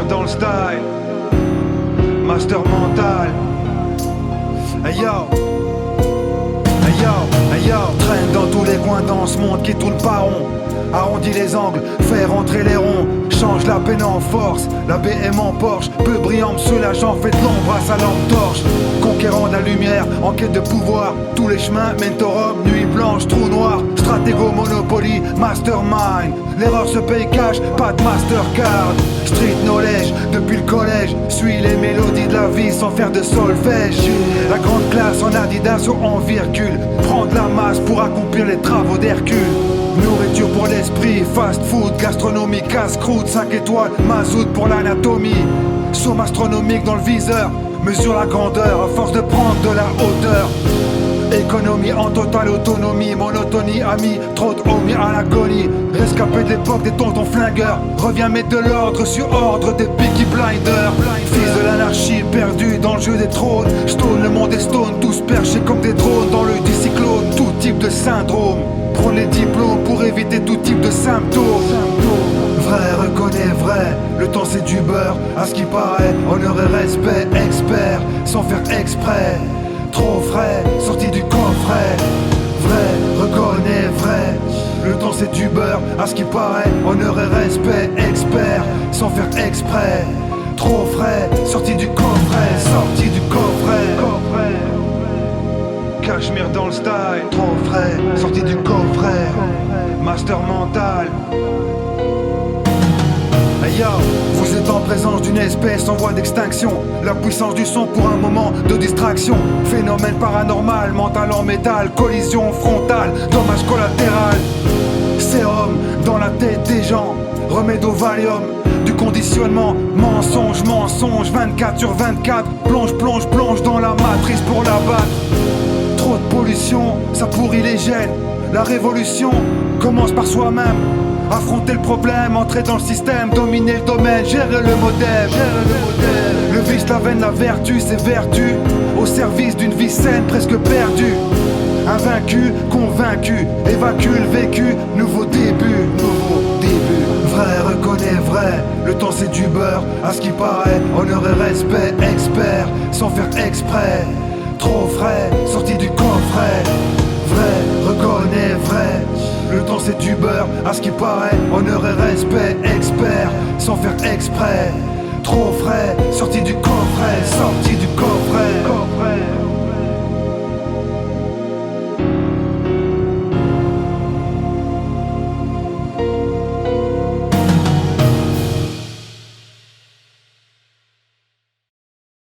Cachemire dans le style, master mental. Hey yo, hey yo, hey yo. Traîne dans tous les coins dans ce monde qui tourne pas rond. Arrondis les angles, fais rentrer les ronds. Change la peine en force, la BM en Porsche. Peu brillant, soulageant, fait de l'ombre à sa lampe torche. Conquérant de la lumière, en quête de pouvoir. Tous les chemins mènent au Rome, nuit blanche, trou noir. Stratégo, Monopoly, Mastermind. L'erreur se paye cash, pas de Mastercard. Street knowledge, depuis le collège. Suis les mélodies de la vie sans faire de solfège. La grande classe en Adidas ou en virgule. Prendre la masse pour accomplir les travaux d'Hercule. Nourriture pour l'esprit, fast food, gastronomie, casse-croûte, 5 étoiles, mazout pour l'anatomie. Somme astronomique dans le viseur, mesure la grandeur à force de prendre de la hauteur. Économie en totale autonomie, monotonie, ami, trop de homies à l'agonie. Rescapé de l'époque des tontons flingueurs, reviens mettre de l'ordre sur ordre des Peaky Blinders. Fils de l'anarchie, perdu dans le jeu des trônes. Stone, le monde est stone, tous perchés comme des drones dans l'œil du cyclone, tout type de syndrome. Prends les diplômes pour éviter tout type de symptômes. Vrai, reconnais vrai, le temps c'est du beurre. À ce qui paraît, honneur et respect, expert, sans faire exprès. Trop frais, sorti du coffret. Vrai, reconnais vrai, le temps c'est du beurre. À ce qui paraît, honneur et respect, expert, sans faire exprès. Trop frais, sorti du coffret, sorti du coffret. Cachemire dans le style, trop frais, sorti du coffret, master mental. Hey yo, vous êtes en présence d'une espèce en voie d'extinction. La puissance du son pour un moment de distraction. Phénomène paranormal, mental en métal. Collision frontale, dommage collatéral. Sérum dans la tête des gens. Remède au Valium, du conditionnement. Mensonge, mensonge, 24/24. Plonge dans la matrice pour la battre. Trop de pollution, ça pourrit les gènes. La révolution commence par soi-même. Affronter le problème, entrer dans le système, dominer le domaine, gérer le modèle. Le vice, la veine, la vertu, c'est vertu au service d'une vie saine presque perdue. Invaincu, convaincu, évacue le vécu, nouveau début. Vrai, reconnais vrai, le temps c'est du beurre. À ce qui paraît, honneur et respect, expert, sans faire exprès. Trop frais, sorti du coffret. Vrai, reconnais vrai, le temps c'est du beurre. À ce qui paraît, honneur et respect, expert, sans faire exprès. Trop frais, sorti du coffret, sorti du coffret.